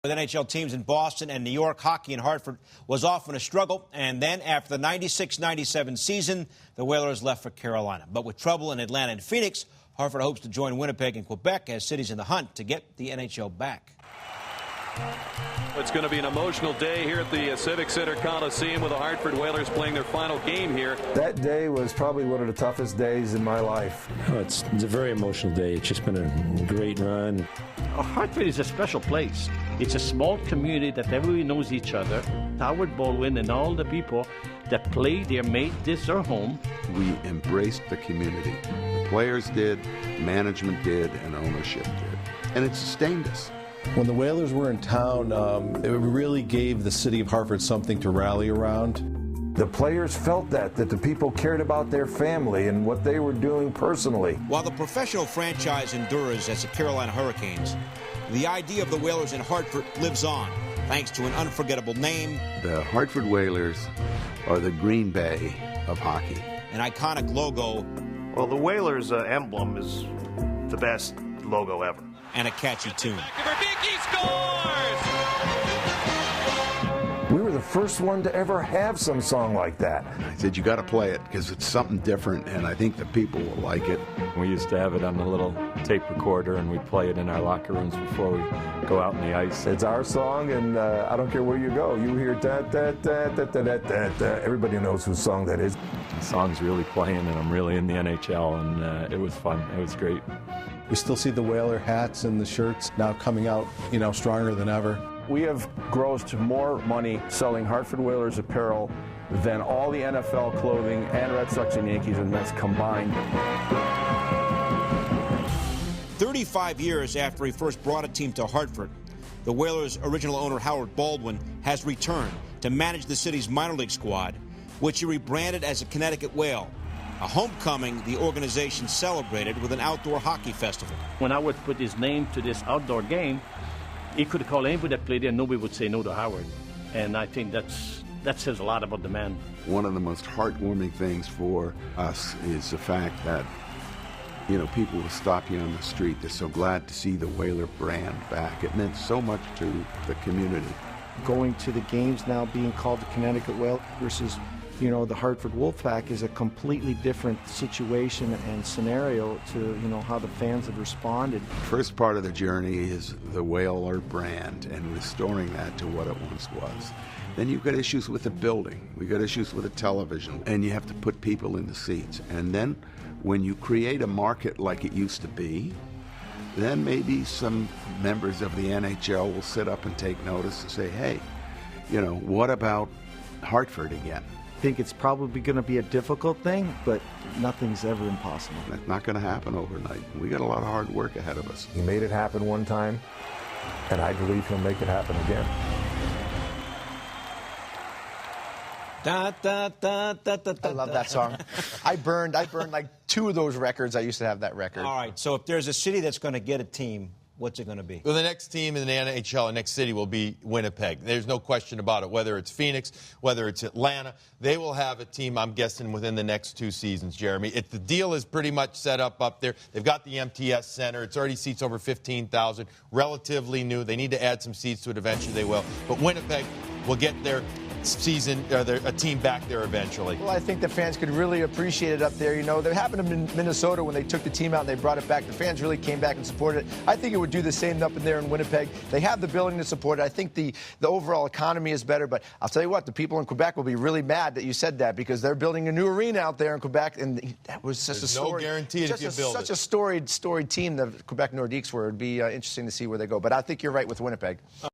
With NHL teams in Boston and New York, hockey in Hartford was often a struggle. And then after the 96-97 season, the Whalers left for Carolina. But with trouble in Atlanta and Phoenix, Hartford hopes to join Winnipeg and Quebec as cities in the hunt to get the NHL back. It's going to be an emotional day here at the Civic Center Coliseum with the Hartford Whalers playing their final game here. That day was probably one of the toughest days in my life. Oh, it's a very emotional day. It's just been a great run. Hartford is a special place. It's a small community that everybody knows each other. Howard Baldwin and all the people that play there made this their home. We embraced the community. The players did, management did, and ownership did. And it sustained us. When the Whalers were in town, it really gave the city of Hartford something to rally around. The players felt that the people cared about their family and what they were doing personally. While the professional franchise endures as the Carolina Hurricanes, the idea of the Whalers in Hartford lives on, thanks to an unforgettable name. The Hartford Whalers are the Green Bay of hockey. An iconic logo. Well, the Whalers emblem is the best logo ever. And a catchy tune. We were the first one to ever have some song like that. I said, you got to play it because it's something different, and I think the people will like it. We used to have it on a little tape recorder, and we'd play it in our locker rooms before we go out on the ice. It's our song, and I don't care where you go. You hear da-da-da-da-da-da-da. Everybody knows whose song that is. The song's really playing, and I'm really in the NHL, and it was fun. It was great. We still see the Whaler hats and the shirts now coming out, stronger than ever. We have grossed more money selling Hartford Whalers apparel than all the NFL clothing and Red Sox and Yankees and Mets combined. 35 years after he first brought a team to Hartford, the Whalers' original owner, Howard Baldwin, has returned to manage the city's minor league squad, which he rebranded as the Connecticut Whale. A homecoming the organization celebrated with an outdoor hockey festival. When Howard put his name to this outdoor game, he could have called anybody that played there, and nobody would say no to Howard. And I think that says a lot about the man. One of the most heartwarming things for us is the fact that, people will stop you on the street. They're so glad to see the Whaler brand back. It meant so much to the community. Going to the games now being called the Connecticut Whale versus the Hartford Wolfpack is a completely different situation and scenario to, how the fans have responded. First part of the journey is the Whaler brand and restoring that to what it once was. Then you've got issues with the building. We've got issues with the television. And you have to put people in the seats. And then when you create a market like it used to be, then maybe some members of the NHL will sit up and take notice and say, hey, what about Hartford again? I think it's probably going to be a difficult thing, but nothing's ever impossible. It's not going to happen overnight. We got a lot of hard work ahead of us. He made it happen one time, and I believe he'll make it happen again. Da, da, da, da, da, da, I love that song. I burned like 2 of those records. I used to have that record. All right, so if there's a city that's going to get a team, what's it going to be? Well, the next team in the NHL, the next city will be Winnipeg. There's no question about it. Whether it's Phoenix, whether it's Atlanta, they will have a team, I'm guessing, within the next 2 seasons, Jeremy. The deal is pretty much set up there. They've got the MTS Center. It's already seats over 15,000. Relatively new. They need to add some seats to it. Eventually they will. But Winnipeg will get their season, a team back there eventually. Well, I think the fans could really appreciate it up there. That happened in Minnesota when they took the team out and they brought it back. The fans really came back and supported it. I think it would do the same up in there in Winnipeg. They have the building to support it. I think the overall economy is better, but I'll tell you what, the people in Quebec will be really mad that you said that because they're building a new arena out there in Quebec, and that was just There's a story. No guarantee if you build such a storied team, the Quebec Nordiques were. It'd be interesting to see where they go. But I think you're right with Winnipeg.